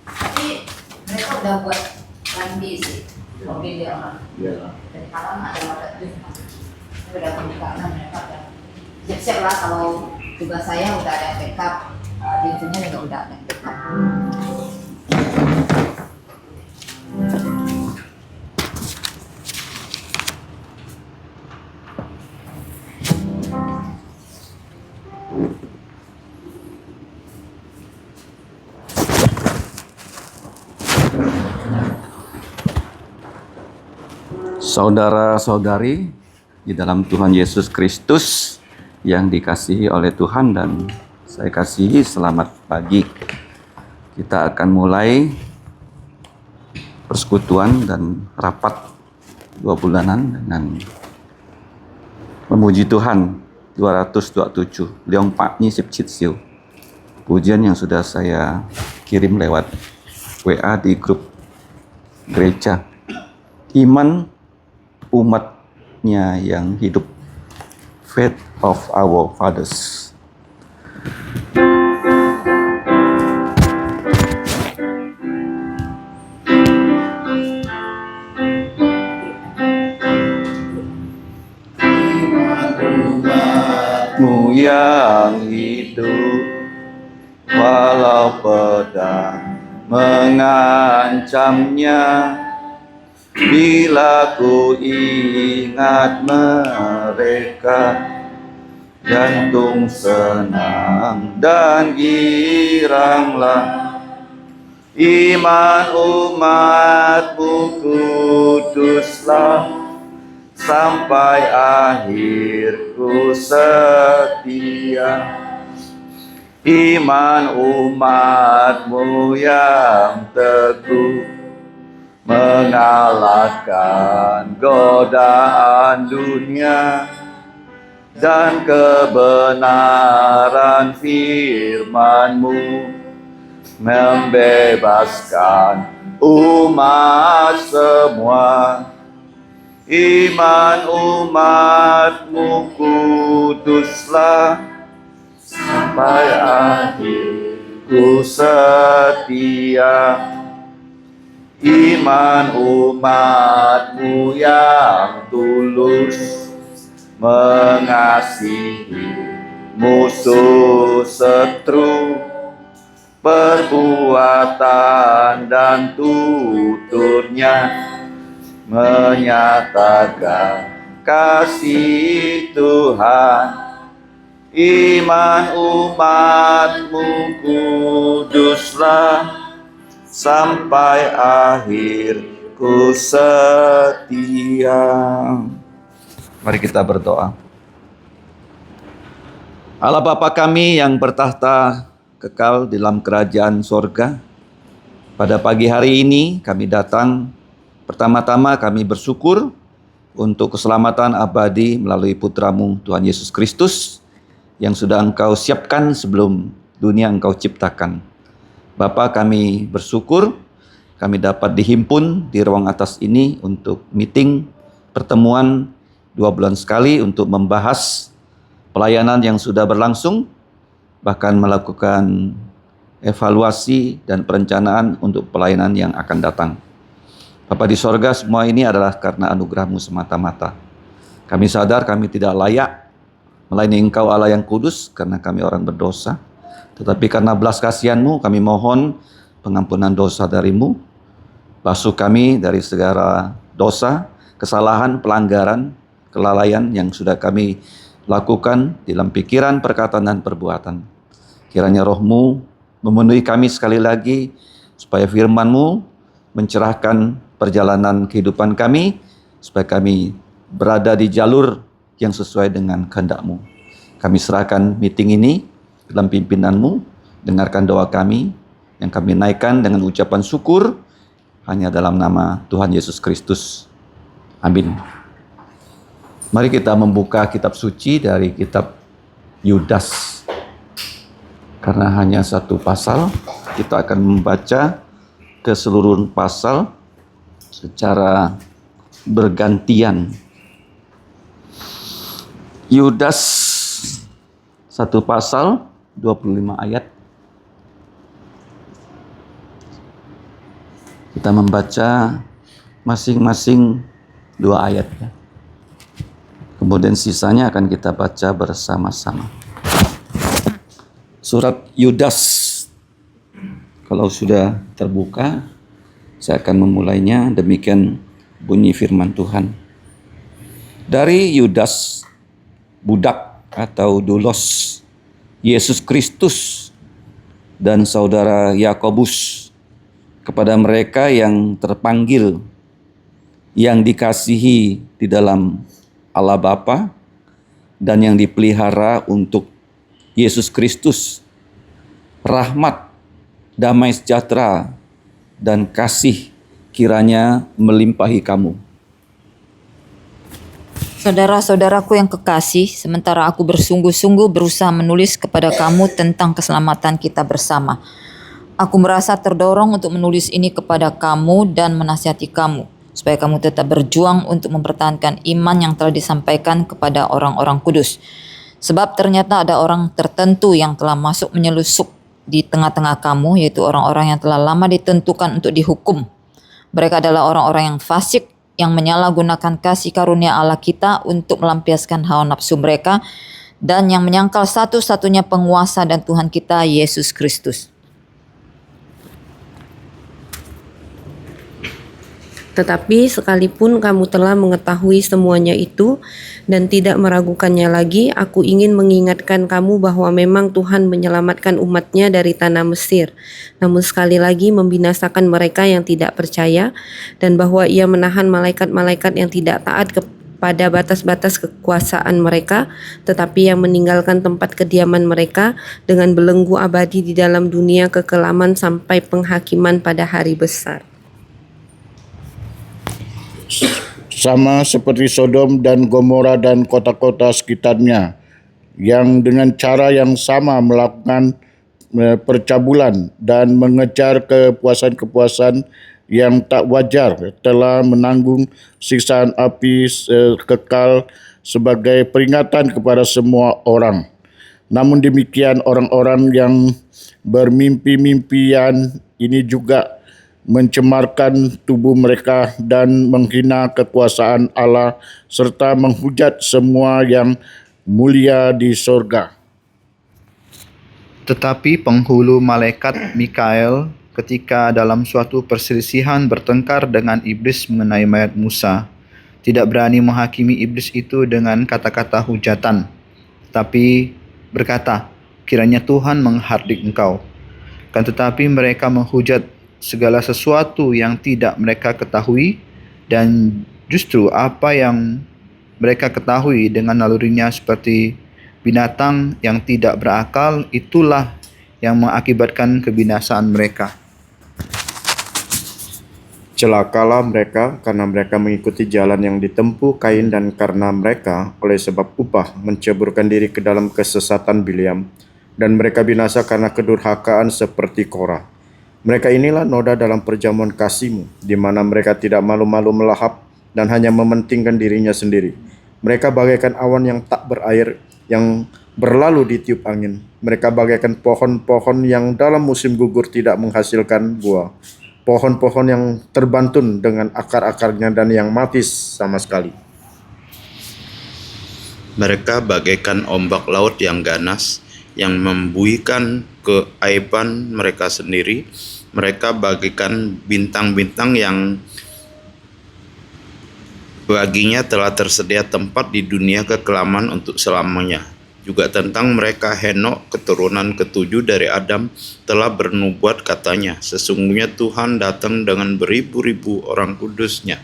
Tapi mereka udah buat mandi sih mobil dia orang. Iya. Dari kalang ada wadah tuh. Udah pembukaan mereka udah siap-siap lah kalau tugas saya udah ada yang backup. Di ujungnya juga udah ada yang backup. Saudara-saudari di dalam Tuhan Yesus Kristus yang dikasihi oleh Tuhan dan saya kasihi, selamat pagi. Kita akan mulai persekutuan dan rapat 2 bulanan dengan memuji Tuhan 227 Leong Pak Nyi Sip Chit Siu. Pujian yang sudah saya kirim lewat WA di grup gereja. Iman umatnya yang hidup, faith of our fathers. Umatmu yang hidup, walau pedang mengancamnya. Bila ku ingat mereka, jantung senang dan giranglah. Iman umatmu kuduslah, sampai akhir ku setia. Iman umatmu yang teguh, mengalahkan godaan dunia dan kebenaran firman-Mu membebaskan umat semua. Iman umat-Mu kuduslah, sampai akhir ku setia. Iman umat-Mu yang tulus, mengasihi musuh setru, perbuatan dan tuturnya menyatakan kasih Tuhan. Iman umat-Mu kuduslah, sampai akhir ku setia. Mari kita berdoa. Allah Bapa kami yang bertahta kekal dalam kerajaan sorga, pada pagi hari ini kami datang. Pertama-tama kami bersyukur untuk keselamatan abadi melalui Putra-Mu Tuhan Yesus Kristus yang sudah Engkau siapkan sebelum dunia Engkau ciptakan. Bapa, kami bersyukur kami dapat dihimpun di ruang atas ini untuk meeting pertemuan 2 bulan sekali untuk membahas pelayanan yang sudah berlangsung, bahkan melakukan evaluasi dan perencanaan untuk pelayanan yang akan datang. Bapa di sorga, semua ini adalah karena anugerah-Mu semata-mata. Kami sadar kami tidak layak melayani Engkau Allah yang kudus karena kami orang berdosa. Tetapi karena belas kasihan-Mu, kami mohon pengampunan dosa dari-Mu. Basuh kami dari segala dosa, kesalahan, pelanggaran, kelalaian yang sudah kami lakukan dalam pikiran, perkataan, dan perbuatan. Kiranya Roh-Mu memenuhi kami sekali lagi, supaya firman-Mu mencerahkan perjalanan kehidupan kami, supaya kami berada di jalur yang sesuai dengan kehendak-Mu. Kami serahkan meeting ini dalam pimpinan-Mu, dengarkan doa kami yang kami naikkan dengan ucapan syukur hanya dalam nama Tuhan Yesus Kristus. Amin. Mari kita membuka kitab suci dari kitab Yudas. Karena hanya satu pasal, kita akan membaca keseluruhan pasal secara bergantian. Yudas satu pasal 25 ayat. Kita membaca masing-masing 2 ayat ya. Kemudian sisanya akan kita baca bersama-sama. Surat Yudas. Kalau sudah terbuka, saya akan memulainya. Demikian bunyi firman Tuhan. Dari Yudas, budak atau doulos Yesus Kristus dan saudara Yakobus, kepada mereka yang terpanggil, yang dikasihi di dalam Allah Bapa, dan yang dipelihara untuk Yesus Kristus, rahmat, damai sejahtera, dan kasih kiranya melimpahi kamu. Saudara-saudaraku yang kekasih, sementara aku bersungguh-sungguh berusaha menulis kepada kamu tentang keselamatan kita bersama, aku merasa terdorong untuk menulis ini kepada kamu dan menasihati kamu, supaya kamu tetap berjuang untuk mempertahankan iman yang telah disampaikan kepada orang-orang kudus. Sebab ternyata ada orang tertentu yang telah masuk menyelusup di tengah-tengah kamu, yaitu orang-orang yang telah lama ditentukan untuk dihukum. Mereka adalah orang-orang yang fasik, yang menyalahgunakan kasih karunia Allah kita untuk melampiaskan hawa nafsu mereka, dan yang menyangkal satu-satunya penguasa dan Tuhan kita, Yesus Kristus. Tetapi sekalipun kamu telah mengetahui semuanya itu dan tidak meragukannya lagi, aku ingin mengingatkan kamu bahwa memang Tuhan menyelamatkan umatnya dari tanah Mesir, namun sekali lagi membinasakan mereka yang tidak percaya, dan bahwa Ia menahan malaikat-malaikat yang tidak taat kepada batas-batas kekuasaan mereka, tetapi yang meninggalkan tempat kediaman mereka dengan belenggu abadi di dalam dunia kekelaman sampai penghakiman pada hari besar. Sama seperti Sodom dan Gomora dan kota-kota sekitarnya, yang dengan cara yang sama melakukan percabulan dan mengejar kepuasan-kepuasan yang tak wajar, telah menanggung siksaan api kekal sebagai peringatan kepada semua orang. Namun demikian, orang-orang yang bermimpi-mimpian ini juga mencemarkan tubuh mereka dan menghina kekuasaan Allah serta menghujat semua yang mulia di sorga. Tetapi penghulu malaikat Mikael ketika dalam suatu perselisihan bertengkar dengan iblis mengenai mayat Musa, tidak berani menghakimi iblis itu dengan kata-kata hujatan, tapi berkata, kiranya Tuhan menghardik engkau. Kan tetapi mereka menghujat segala sesuatu yang tidak mereka ketahui, dan justru apa yang mereka ketahui dengan nalurinya seperti binatang yang tidak berakal, itulah yang mengakibatkan kebinasaan mereka. Celakalah mereka karena mereka mengikuti jalan yang ditempuh Kain, dan karena mereka oleh sebab upah menceburkan diri ke dalam kesesatan Bileam, dan mereka binasa karena kedurhakaan seperti Korah. Mereka inilah noda dalam perjamuan kasih-Mu, di mana mereka tidak malu-malu melahap dan hanya mementingkan dirinya sendiri. Mereka bagaikan awan yang tak berair, yang berlalu ditiup angin. Mereka bagaikan pohon-pohon yang dalam musim gugur tidak menghasilkan buah. Pohon-pohon yang terbantun dengan akar-akarnya dan yang mati sama sekali. Mereka bagaikan ombak laut yang ganas, yang membuihkan keaiban mereka sendiri. Mereka bagaikan bintang-bintang yang baginya telah tersedia tempat di dunia kekelaman untuk selamanya. Juga tentang mereka Henok, keturunan ketujuh dari Adam, telah bernubuat katanya, sesungguhnya Tuhan datang dengan beribu-ribu orang kudusnya.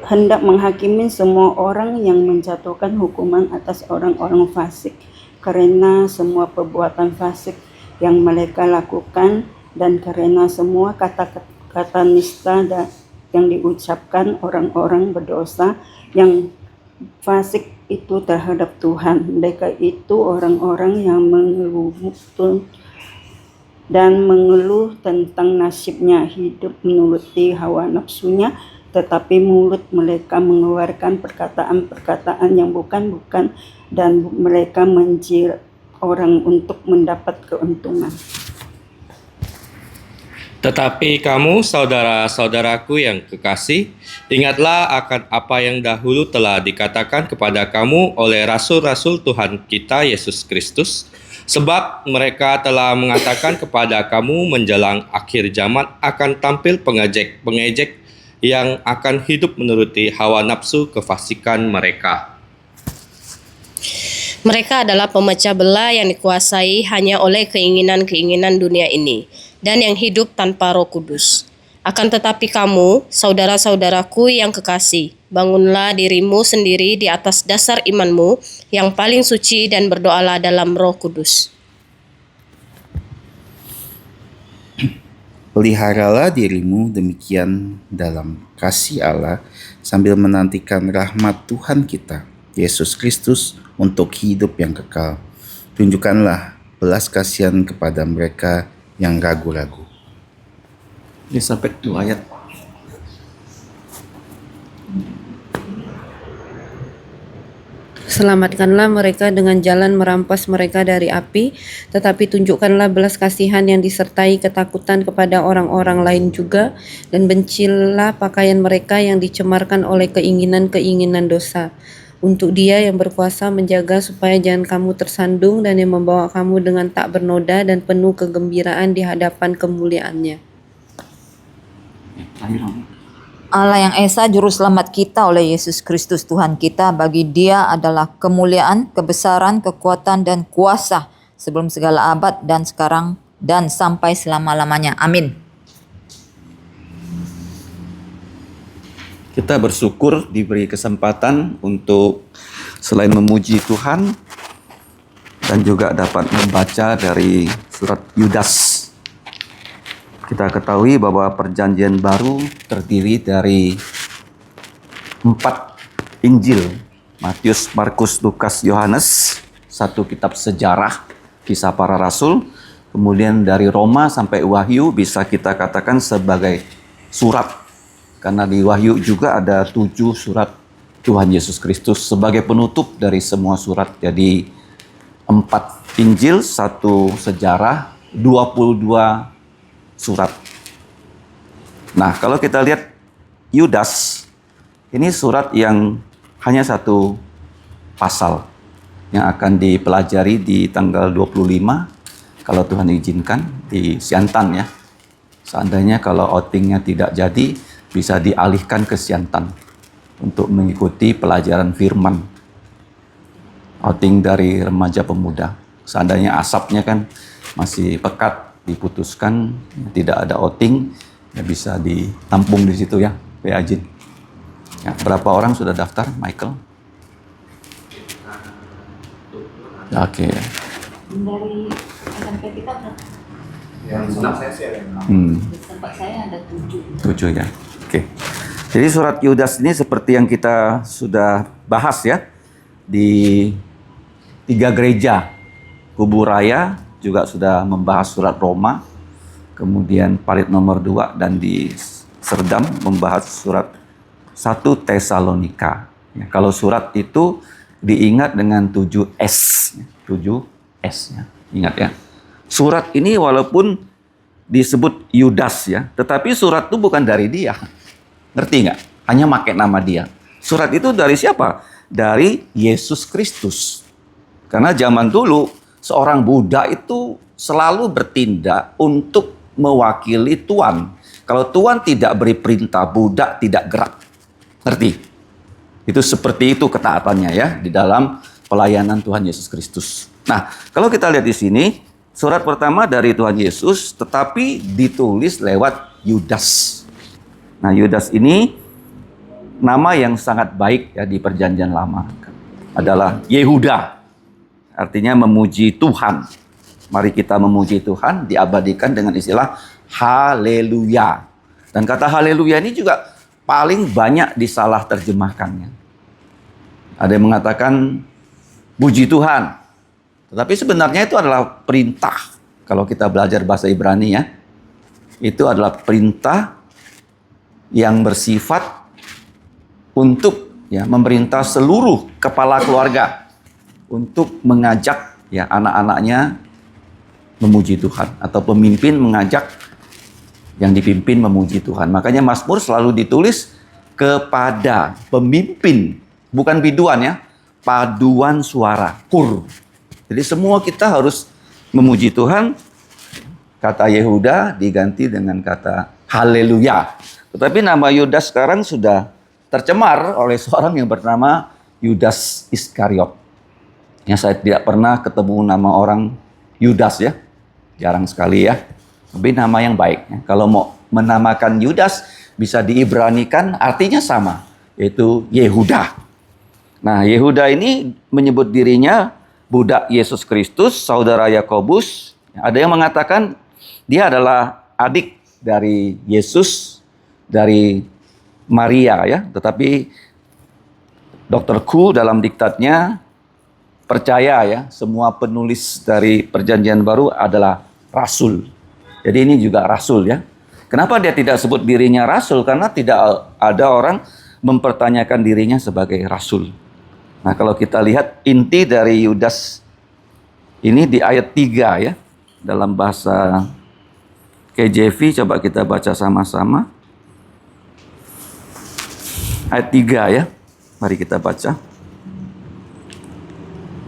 Hendak menghakimi semua orang yang menjatuhkan hukuman atas orang-orang fasik, karena semua perbuatan fasik yang mereka lakukan, dan karena semua kata-kata nista yang diucapkan orang-orang berdosa yang fasik itu terhadap Tuhan. Mereka itu orang-orang yang mengeluh tentang nasibnya, hidup menuruti hawa nafsunya, tetapi mulut mereka mengeluarkan perkataan-perkataan yang bukan-bukan, dan mereka menjilat orang untuk mendapat keuntungan. Tetapi kamu, saudara-saudaraku yang kekasih, ingatlah akan apa yang dahulu telah dikatakan kepada kamu oleh rasul-rasul Tuhan kita Yesus Kristus, sebab mereka telah mengatakan kepada kamu menjelang akhir zaman akan tampil pengejek yang akan hidup menuruti hawa nafsu kefasikan mereka. Mereka adalah pemecah belah yang dikuasai hanya oleh keinginan-keinginan dunia ini dan yang hidup tanpa Roh Kudus. Akan tetapi kamu, saudara-saudaraku yang kekasih, bangunlah dirimu sendiri di atas dasar imanmu yang paling suci dan berdoalah dalam Roh Kudus. Peliharalah dirimu demikian dalam kasih Allah sambil menantikan rahmat Tuhan kita, Yesus Kristus, untuk hidup yang kekal. Tunjukkanlah belas kasihan kepada mereka yang ragu-ragu. Ini sampai 2 ayat. Selamatkanlah mereka dengan jalan merampas mereka dari api, tetapi tunjukkanlah belas kasihan yang disertai ketakutan kepada orang-orang lain juga, dan bencilah pakaian mereka yang dicemarkan oleh keinginan-keinginan dosa. Untuk Dia yang berkuasa menjaga supaya jangan kamu tersandung, dan yang membawa kamu dengan tak bernoda dan penuh kegembiraan di hadapan kemuliaannya. Allah yang Esa Juru Selamat kita oleh Yesus Kristus Tuhan kita, bagi Dia adalah kemuliaan, kebesaran, kekuatan, dan kuasa sebelum segala abad dan sekarang dan sampai selama-lamanya. Amin. Kita bersyukur diberi kesempatan untuk selain memuji Tuhan dan juga dapat membaca dari surat Yudas. Kita ketahui bahwa perjanjian baru terdiri dari 4 Injil, Matius, Markus, Lukas, Yohanes, 1 kitab sejarah, kisah para rasul, kemudian dari Roma sampai Wahyu bisa kita katakan sebagai surat. Karena di Wahyu juga ada 7 surat Tuhan Yesus Kristus sebagai penutup dari semua surat. Jadi 4 Injil, 1 sejarah, 22 surat. Nah, kalau kita lihat Yudas, ini surat yang hanya 1 pasal yang akan dipelajari di tanggal 25 kalau Tuhan izinkan di Siantan ya. Seandainya kalau outingnya tidak jadi, bisa dialihkan ke Siantan untuk mengikuti pelajaran firman. Outing dari remaja pemuda. Seandainya asapnya kan masih pekat, diputuskan tidak ada outing, ya bisa ditampung di situ ya, Pak Ajin. Ya, berapa orang sudah daftar, Michael? Oke. Dari SMP kita berapa? Yang saya sih ada 6. Di tempat saya ada 7. 7 ya. Oke. Jadi surat Yudas ini seperti yang kita sudah bahas ya, di 3 gereja. Kubu Raya juga sudah membahas surat Roma, kemudian Parit nomor 2, dan di Serdam membahas surat 1 Tesalonika. Ya, kalau surat itu diingat dengan 7S. 7S ya. Ingat ya. Surat ini walaupun disebut Yudas ya, tetapi surat itu bukan dari dia. Ngerti nggak? Hanya pakai nama dia. Surat itu dari siapa? Dari Yesus Kristus. Karena zaman dulu seorang Buddha itu selalu bertindak untuk mewakili Tuhan. Kalau Tuhan tidak beri perintah, Buddha tidak gerak. Ngerti? Itu seperti itu ketaatannya ya di dalam pelayanan Tuhan Yesus Kristus. Nah, kalau kita lihat di sini, surat pertama dari Tuhan Yesus, tetapi ditulis lewat Yudas. Nah, Yudas ini nama yang sangat baik ya di Perjanjian Lama. Adalah Yehuda. Artinya memuji Tuhan. Mari kita memuji Tuhan, diabadikan dengan istilah haleluya. Dan kata haleluya ini juga paling banyak disalah terjemahkannya. Ada yang mengatakan puji Tuhan. Tetapi sebenarnya itu adalah perintah. Kalau kita belajar bahasa Ibrani ya, itu adalah perintah yang bersifat untuk memerintah seluruh kepala keluarga untuk mengajak anak-anaknya memuji Tuhan, atau pemimpin mengajak yang dipimpin memuji Tuhan. Makanya Mazmur selalu ditulis kepada pemimpin, bukan biduan paduan suara, kur. Jadi semua kita harus memuji Tuhan. Kata Yehuda diganti dengan kata haleluya. Tetapi nama Yudas sekarang sudah tercemar oleh seorang yang bernama Yudas Iskariot. Saya tidak pernah ketemu nama orang Yudas jarang sekali Tapi nama yang baik. Kalau mau menamakan Yudas bisa diibranikan, artinya sama, yaitu Yehuda. Nah, Yehuda ini menyebut dirinya budak Yesus Kristus, saudara Yakobus. Ada yang mengatakan dia adalah adik dari Yesus, dari Maria Tetapi Dr. Ku dalam diktatnya percaya semua penulis dari Perjanjian Baru adalah rasul. Jadi ini juga rasul Kenapa dia tidak sebut dirinya rasul? Karena tidak ada orang mempertanyakan dirinya sebagai rasul. Nah, kalau kita lihat inti dari Yudas ini di ayat 3 dalam bahasa KJV, coba kita baca sama-sama. Ayat 3 mari kita baca.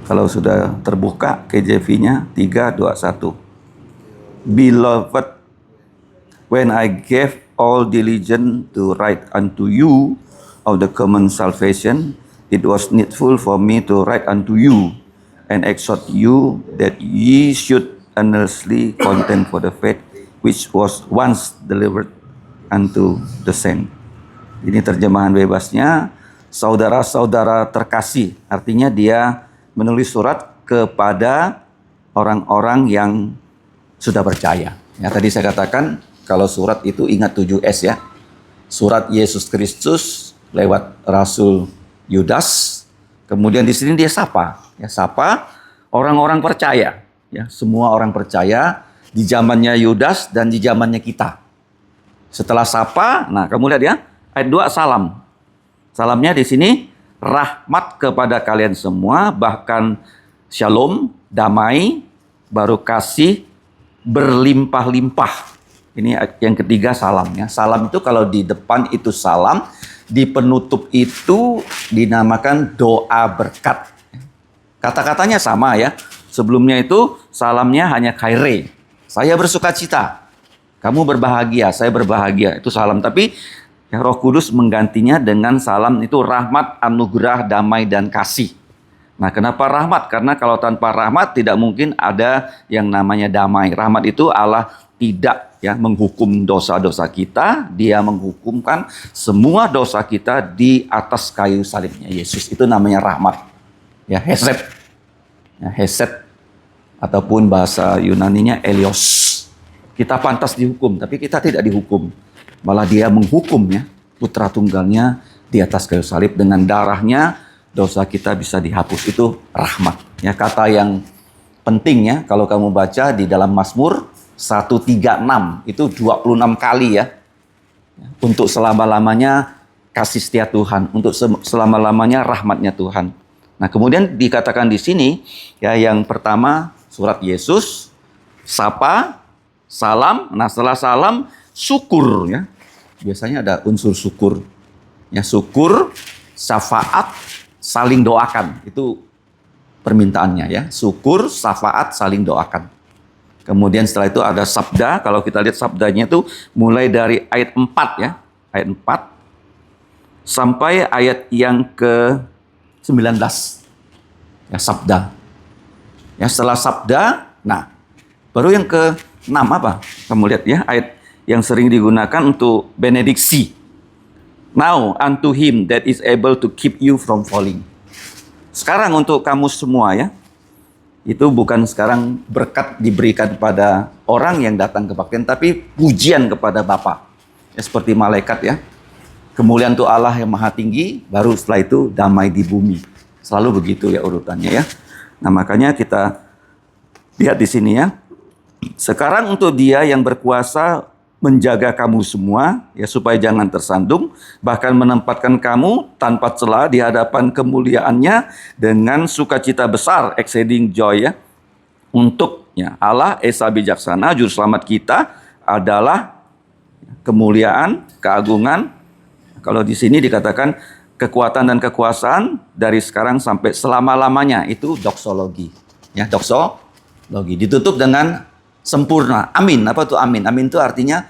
Kalau sudah terbuka KJV-nya 3, 2, 1. Beloved, when I gave all diligence to write unto you of the common salvation, it was needful for me to write unto you and exhort you that ye should earnestly contend for the faith which was once delivered unto the saint. Ini terjemahan bebasnya, saudara-saudara terkasih. Artinya dia menulis surat kepada orang-orang yang sudah percaya. Tadi saya katakan kalau surat itu ingat 7S Surat Yesus Kristus lewat Rasul Yudas. Kemudian di sini dia sapa orang-orang percaya. Semua orang percaya di zamannya Yudas dan di zamannya kita. Setelah sapa, nah kamu lihat ayat 2 salam. Salamnya di sini rahmat kepada kalian semua, bahkan shalom, damai, baru kasih berlimpah-limpah. Ini yang ketiga salam Salam itu kalau di depan itu salam, di penutup itu dinamakan doa berkat. Kata-katanya sama Sebelumnya itu salamnya hanya khaire. Saya bersuka cita. Kamu berbahagia, saya berbahagia. Itu salam. Tapi Roh Kudus menggantinya dengan salam itu rahmat, anugerah, damai, dan kasih. Nah, kenapa rahmat? Karena kalau tanpa rahmat tidak mungkin ada yang namanya damai. Rahmat itu Allah tidak menghukum dosa-dosa kita. Dia menghukumkan semua dosa kita di atas kayu salibnya Yesus. Itu namanya rahmat. Hesed. Hesed ataupun bahasa Yunaninya elios. Kita pantas dihukum, tapi kita tidak dihukum. Malah dia menghukum putra tunggalnya di atas kayu salib. Dengan darahnya dosa kita bisa dihapus. Itu rahmat. Kata yang penting kalau kamu baca di dalam Mazmur 136 itu 26 kali untuk selama-lamanya kasih setia Tuhan, untuk selama-lamanya rahmatnya Tuhan. Nah, kemudian dikatakan di sini yang pertama surat Yesus, sapa, salam. Nah, setelah salam syukur biasanya ada unsur syukur. Syukur, syafaat, saling doakan. Itu permintaannya Syukur, syafaat, saling doakan. Kemudian setelah itu ada sabda. Kalau kita lihat sabdanya itu mulai dari ayat 4 Ayat 4 sampai ayat yang ke-19. Sabda. Setelah sabda, nah baru yang ke-6 apa? Kamu lihat ayat yang sering digunakan untuk benediksi. Now unto him that is able to keep you from falling. Sekarang untuk kamu semua itu bukan sekarang berkat diberikan pada orang yang datang kebaktian, tapi pujian kepada Bapa. Seperti malaikat Kemuliaan untuk Allah yang maha tinggi, baru setelah itu damai di bumi. Selalu begitu urutannya Nah, makanya kita lihat di sini Sekarang untuk dia yang berkuasa menjaga kamu semua, ya, supaya jangan tersandung, bahkan menempatkan kamu tanpa celah di hadapan kemuliaannya dengan sukacita besar, exceeding joy, ya. Untuk, ya, Allah Esa bijaksana, juru selamat kita adalah kemuliaan, keagungan. Kalau di sini dikatakan kekuatan dan kekuasaan dari sekarang sampai selama-lamanya, itu doksologi. Ya, doksologi ditutup dengan sempurna. Amin. Apa itu amin? Amin itu artinya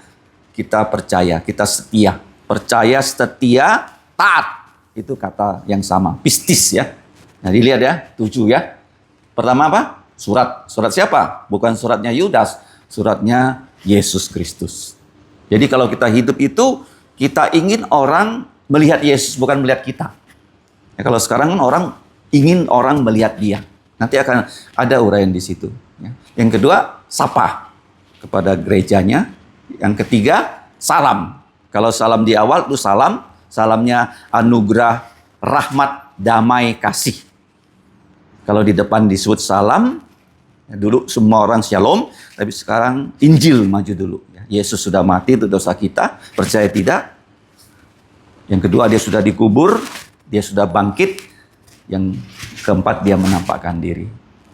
kita percaya, kita setia. Percaya, setia, taat. Itu kata yang sama. Pistis, ya. Nah, dilihat ya, 7 ya. Pertama apa? Surat. Surat siapa? Bukan suratnya Yudas. Suratnya Yesus Kristus. Jadi kalau kita hidup itu, kita ingin orang melihat Yesus, bukan melihat kita. Ya, kalau sekarang kan orang ingin orang melihat dia. Nanti akan ada uraian di situ. Ya. Yang kedua, sapa kepada gerejanya. Yang ketiga, salam. Kalau salam di awal itu salamnya anugerah, rahmat, damai, kasih. Kalau di depan disebut salam, ya, dulu semua orang shalom, tapi sekarang Injil maju dulu. Ya, Yesus sudah mati untuk dosa kita, percaya tidak? Yang kedua, dia sudah dikubur, dia sudah bangkit. Yang keempat, dia menampakkan diri.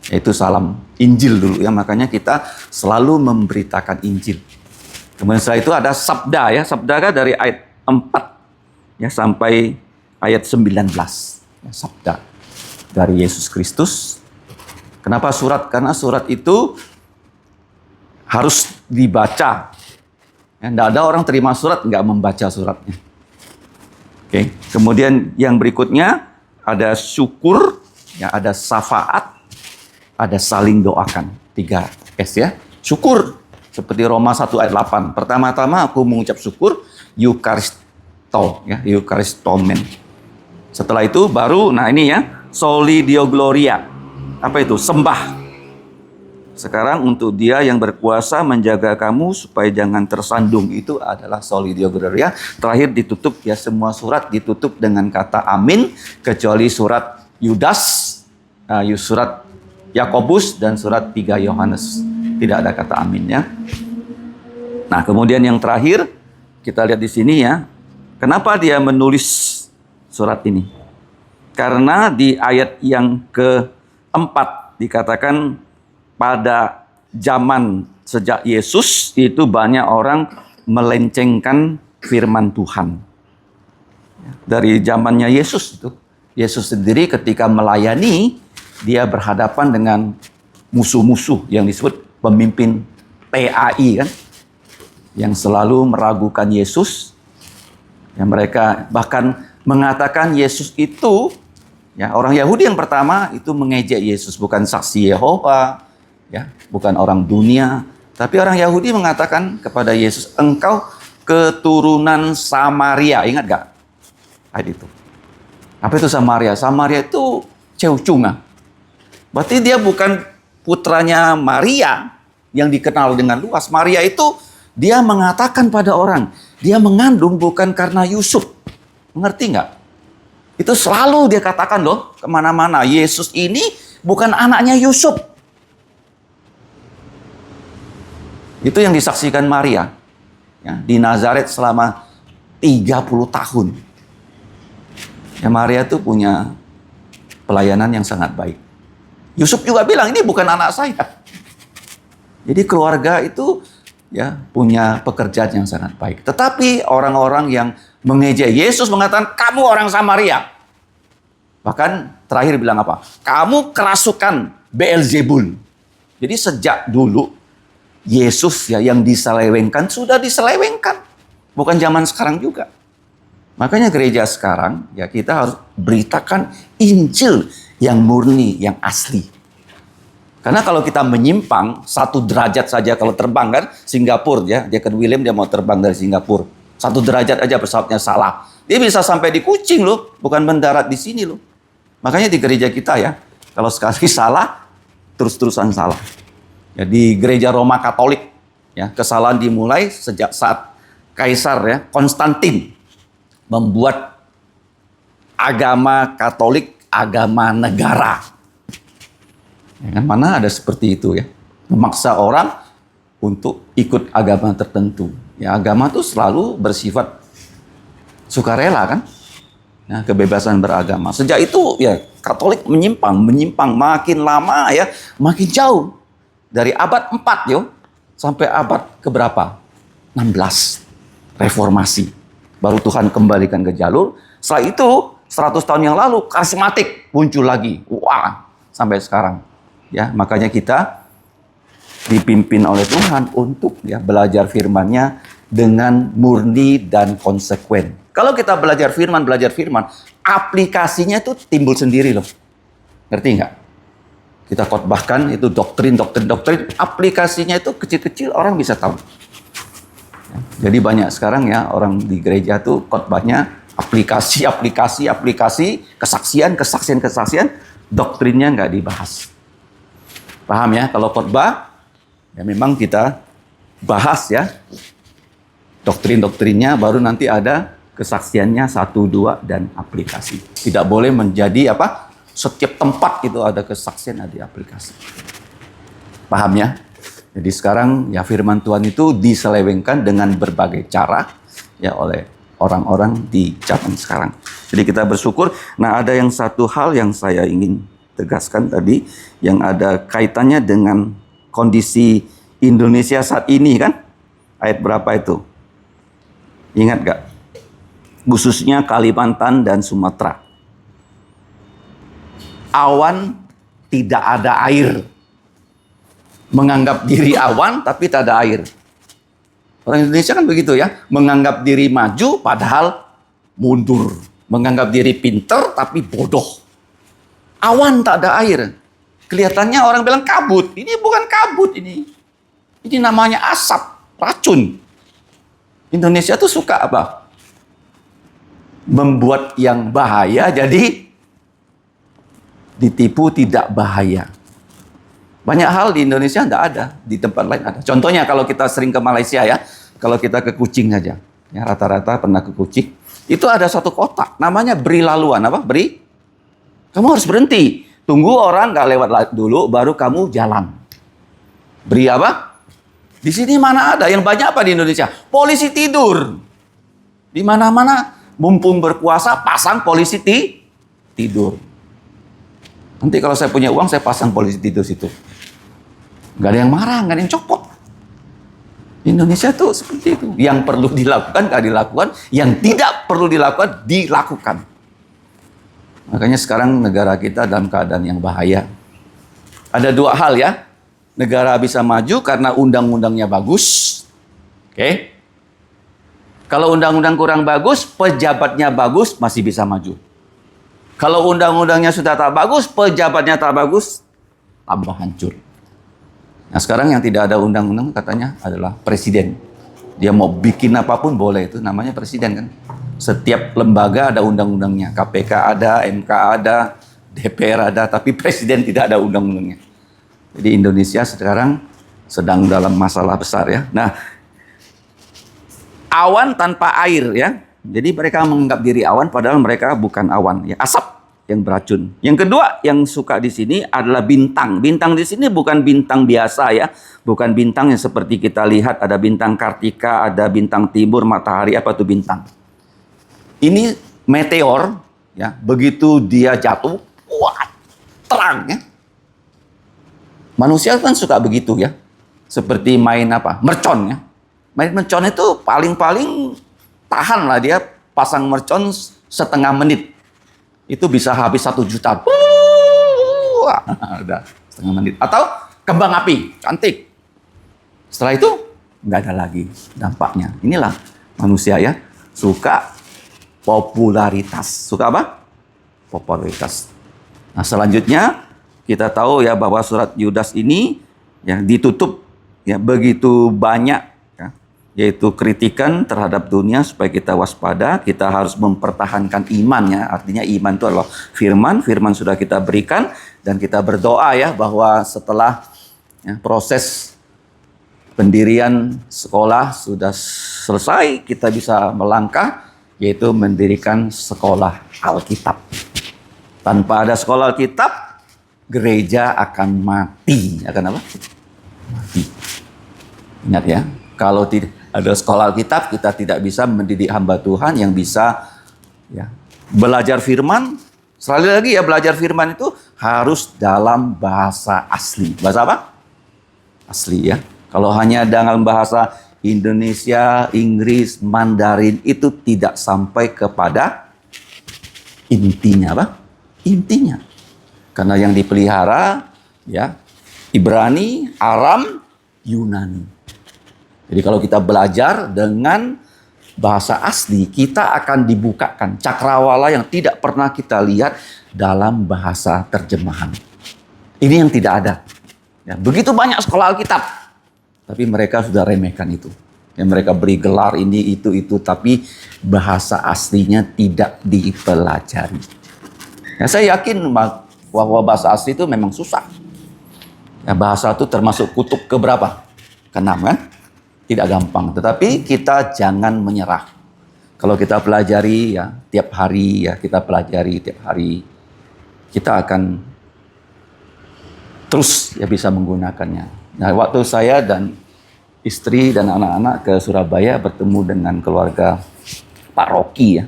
Yaitu salam Injil dulu, ya. Makanya kita selalu memberitakan Injil. Kemudian setelah itu ada sabda, ya. Sabda kan dari ayat 4 ya sampai ayat 19. Ya, sabda dari Yesus Kristus. Kenapa surat? Karena surat itu harus dibaca. Ya, tidak ada orang terima surat nggak membaca suratnya. Oke. Kemudian yang berikutnya ada syukur, ya, ada syafaat, ada saling doakan. 3 S, ya. Syukur seperti Roma 1 ayat 8. Pertama-tama aku mengucap syukur, Eucharisto, ya, Eucharistomen. Setelah itu baru, nah ini ya, Soli Deo Gloria. Apa itu? Sembah. Sekarang untuk dia yang berkuasa menjaga kamu supaya jangan tersandung, itu adalah Soli Deo Gloria. Terakhir ditutup, ya, semua surat ditutup dengan kata amin, kecuali surat Yudas, surat Yakobus, dan surat 3 Yohanes. Tidak ada kata amin, ya. Nah, kemudian yang terakhir kita lihat di sini, ya. Kenapa dia menulis surat ini? Karena di ayat yang keempat dikatakan pada zaman sejak Yesus itu banyak orang melencengkan firman Tuhan. Dari zamannya Yesus itu, Yesus sendiri ketika melayani, dia berhadapan dengan musuh-musuh yang disebut pemimpin PAI, kan, yang selalu meragukan Yesus. Yang mereka bahkan mengatakan Yesus itu, ya, orang Yahudi yang pertama itu mengejek Yesus, bukan saksi Yehova, ya, bukan orang dunia, tapi orang Yahudi mengatakan kepada Yesus, engkau keturunan Samaria. Ingat gak ayat itu? Apa itu Samaria? Samaria itu Ceucunga. Berarti dia bukan putranya Maria yang dikenal dengan luas. Maria itu dia mengatakan pada orang, dia mengandung bukan karena Yusuf. Mengerti nggak? Itu selalu dia katakan loh kemana-mana, Yesus ini bukan anaknya Yusuf. Itu yang disaksikan Maria, ya, di Nazaret selama 30 tahun. Ya, Maria itu punya pelayanan yang sangat baik. Yusuf juga bilang, ini bukan anak saya. Jadi keluarga itu, ya, punya pekerjaan yang sangat baik. Tetapi orang-orang yang mengejek Yesus mengatakan, kamu orang Samaria. Bahkan terakhir bilang apa? Kamu kerasukan Beelzebul. Jadi sejak dulu Yesus, ya, yang diselewengkan sudah diselewengkan. Bukan zaman sekarang juga. Makanya gereja sekarang, ya, kita harus beritakan Injil yang murni, yang asli. Karena kalau kita menyimpang 1 derajat saja, kalau terbang kan, Singapura, ya, Deacon William dia mau terbang dari Singapura. 1 derajat aja pesawatnya salah. Dia bisa sampai di Kucing loh, bukan mendarat di sini loh. Makanya di gereja kita, ya, kalau sekali salah, terus-terusan salah. Ya, di gereja Roma Katolik, ya, kesalahan dimulai sejak saat Kaisar, ya, Konstantin membuat agama Katolik agama negara. Ya, mana ada seperti itu, ya, memaksa orang untuk ikut agama tertentu. Ya, agama tuh selalu bersifat sukarela kan? Ya, kebebasan beragama. Sejak itu ya Katolik menyimpang makin lama ya, makin jauh. Dari abad 4 sampai abad keberapa? 16. Reformasi. Baru Tuhan kembalikan ke jalur. Setelah itu 100 tahun yang lalu karismatik muncul lagi. Wah, sampai sekarang. Ya, makanya kita dipimpin oleh Tuhan untuk ya belajar firman-Nya dengan murni dan konsekuen. Kalau kita belajar firman, aplikasinya itu timbul sendiri loh. Ngerti nggak? Kita khotbahkan itu doktrin, aplikasinya itu kecil-kecil orang bisa tahu. Jadi banyak sekarang ya orang di gereja tuh khotbahnya aplikasi, kesaksian, doktrinnya nggak dibahas. Paham ya? Kalau khotbah, ya memang kita bahas ya doktrin-doktrinnya, baru nanti ada kesaksiannya 1, 2, dan aplikasi. Tidak boleh menjadi setiap tempat itu ada kesaksian, ada aplikasi. Paham ya? Jadi sekarang ya firman Tuhan itu diselewengkan dengan berbagai cara ya oleh orang-orang di zaman sekarang. Jadi kita bersyukur. Nah, ada yang satu hal yang saya ingin tegaskan tadi, yang ada kaitannya dengan kondisi Indonesia saat ini kan? Ayat berapa itu? Ingat gak? Khususnya Kalimantan dan Sumatera. Awan tidak ada air. Menganggap diri awan tapi tak ada air. Orang Indonesia kan begitu ya. Menganggap diri maju padahal mundur. Menganggap diri pinter tapi bodoh. Awan tak ada air. Kelihatannya orang bilang kabut. Ini bukan kabut ini. Ini namanya asap, racun. Indonesia tuh suka apa? Membuat yang bahaya jadi ditipu tidak bahaya. Banyak hal di Indonesia tidak ada, di tempat lain ada. Contohnya kalau kita sering ke Malaysia ya, kalau kita ke Kuching saja, ya rata-rata pernah ke Kuching, itu ada satu kotak, namanya beri laluan. Apa? Beri? Kamu harus berhenti, tunggu orang nggak lewat dulu, baru kamu jalan. Beri apa? Di sini mana ada? Yang banyak apa di Indonesia? Polisi tidur. Di mana-mana mumpung berpuasa pasang polisi tidur. Nanti kalau saya punya uang saya pasang polisi tidur situ. Gak ada yang marah, gak ada yang copot. Indonesia tuh seperti itu. Yang perlu dilakukan gak dilakukan, yang tidak perlu dilakukan dilakukan. Makanya sekarang negara kita dalam keadaan yang bahaya. Ada dua hal ya. Negara bisa maju karena undang-undangnya bagus. Oke. Kalau undang-undang kurang bagus, pejabatnya bagus, masih bisa maju. Kalau undang-undangnya sudah tak bagus, pejabatnya tak bagus, tambah hancur. Nah sekarang yang tidak ada undang-undang katanya adalah presiden. Dia mau bikin apapun boleh, itu namanya presiden kan. Setiap lembaga ada undang-undangnya. KPK ada, MK ada, DPR ada, tapi presiden tidak ada undang-undangnya. Jadi Indonesia sekarang sedang dalam masalah besar ya. Nah, awan tanpa air ya. Jadi mereka menganggap diri awan padahal mereka bukan awan ya, asap yang beracun. Yang kedua yang suka di sini adalah bintang. Bintang di sini bukan bintang biasa ya, bukan bintang yang seperti kita lihat ada bintang Kartika, ada bintang timur, matahari, apa tuh bintang. Ini meteor ya, begitu dia jatuh, wah, terang ya. Manusia kan suka begitu ya. Seperti main apa? Mercon ya. Main mercon itu paling-paling tahan lah dia pasang mercon setengah menit. Itu bisa habis 1 juta. Wah, udah setengah menit. Atau kembang api, cantik. Setelah itu nggak ada lagi dampaknya. Inilah manusia ya, suka popularitas. Suka apa? Popularitas. Nah selanjutnya kita tahu ya bahwa surat Yudas ini ya ditutup ya begitu banyak. Yaitu kritikan terhadap dunia supaya kita waspada, kita harus mempertahankan imannya. Artinya iman itu adalah firman, firman sudah kita berikan dan kita berdoa ya bahwa setelah ya, proses pendirian sekolah sudah selesai, kita bisa melangkah yaitu mendirikan sekolah Alkitab. Tanpa ada sekolah Alkitab, gereja akan mati. Akan apa? Mati. Ingat ya, kalau tidak Ada sekolah Alkitab, kita tidak bisa mendidik hamba Tuhan yang bisa ya belajar firman. Sekali lagi ya, belajar firman itu harus dalam bahasa asli. Bahasa apa? Asli ya. Kalau hanya dalam bahasa Indonesia, Inggris, Mandarin itu tidak sampai kepada intinya apa? Intinya. Karena yang dipelihara ya Ibrani, Aram, Yunani. Jadi kalau kita belajar dengan bahasa asli, kita akan dibukakan cakrawala yang tidak pernah kita lihat dalam bahasa terjemahan. Ini yang tidak ada. Ya, begitu banyak sekolah Alkitab, tapi mereka sudah remehkan itu. Yang mereka beri gelar ini, itu, tapi bahasa aslinya tidak dipelajari. Ya, saya yakin bahwa bahasa asli itu memang susah. Ya, bahasa itu termasuk kutub keberapa? Ke-6 kan? Tidak gampang, tetapi kita jangan menyerah. Kalau kita pelajari ya tiap hari, kita akan terus ya bisa menggunakannya. Nah, waktu saya dan istri dan anak-anak ke Surabaya bertemu dengan keluarga Pak Rocky ya.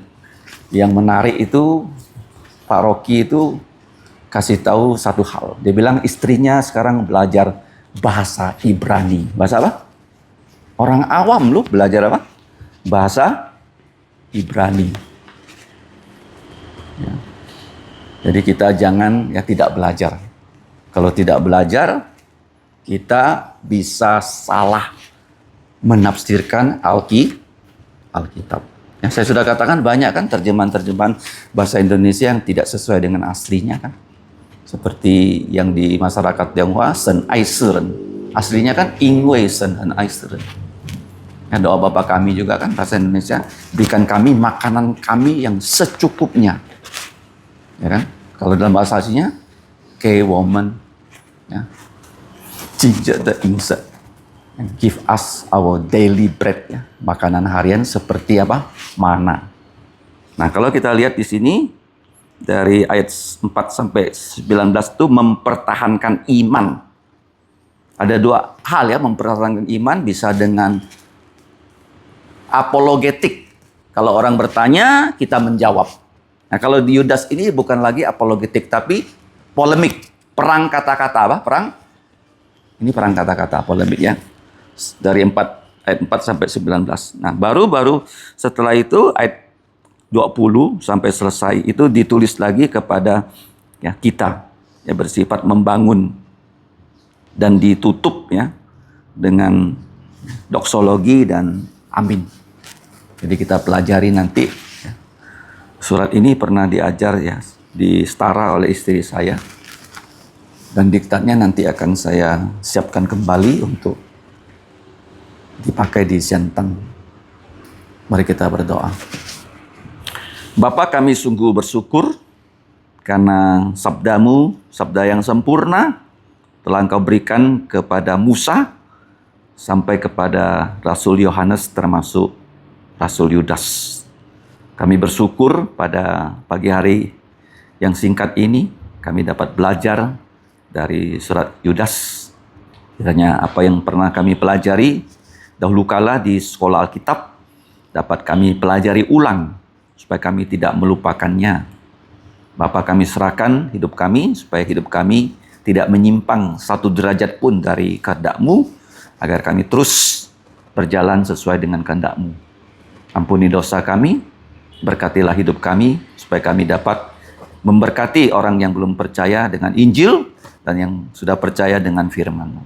Yang menarik itu Pak Rocky itu kasih tahu satu hal. Dia bilang istrinya sekarang belajar bahasa Ibrani. Bahasa apa? Orang awam loh belajar apa? Bahasa Ibrani. Ya. Jadi kita jangan ya tidak belajar. Kalau tidak belajar, kita bisa salah menafsirkan Alkitab. Ya, saya sudah katakan banyak kan terjemahan-terjemahan bahasa Indonesia yang tidak sesuai dengan aslinya kan. Seperti yang di masyarakat Tionghoa, Sen Aiseren. Aslinya kan Ingwei Sen Aiseren. Ya, doa Bapa kami juga kan bahasa Indonesia, berikan kami makanan kami yang secukupnya. Ya kan? Kalau dalam bahasa aslinya, K woman, ya, Jinja the Inset, and give us our daily bread, ya, makanan harian seperti apa? Mana. Nah, kalau kita lihat di sini dari ayat 4 sampai 19 itu mempertahankan iman. Ada dua hal ya, mempertahankan iman bisa dengan apologetik. Kalau orang bertanya, kita menjawab. Nah, kalau di Yudas ini bukan lagi apologetik, tapi polemik. Perang kata-kata. Apa? Perang? Ini perang kata-kata, polemik ya. Dari ayat 4 sampai 19. Nah, baru setelah itu ayat 20 sampai selesai itu ditulis lagi kepada ya kita. Ya, bersifat membangun. Dan ditutup ya dengan doksologi dan amin. Jadi kita pelajari nanti ya. Surat ini pernah diajar ya di Setara oleh istri saya, dan diktatnya nanti akan saya siapkan kembali untuk dipakai di Siantang. Mari kita berdoa. Bapa, kami sungguh bersyukur karena sabdamu, sabda yang sempurna telah Engkau berikan kepada Musa sampai kepada Rasul Yohanes termasuk Rasul Yudas. Kami bersyukur pada pagi hari yang singkat ini kami dapat belajar dari surat Yudas. Kiranya apa yang pernah kami pelajari dahulu kala di sekolah Alkitab dapat kami pelajari ulang supaya kami tidak melupakannya. Bapa, kami serahkan hidup kami supaya hidup kami tidak menyimpang satu derajat pun dari kehendak-Mu, agar kami terus berjalan sesuai dengan kehendak-Mu. Ampuni dosa kami, berkatilah hidup kami, supaya kami dapat memberkati orang yang belum percaya dengan Injil, dan yang sudah percaya dengan firman-Mu.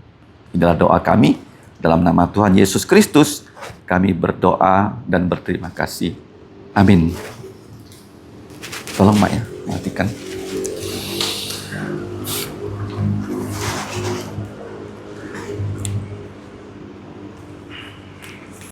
Inilah doa kami, dalam nama Tuhan Yesus Kristus, kami berdoa dan berterima kasih. Amin. Tolong Mak ya, matikan.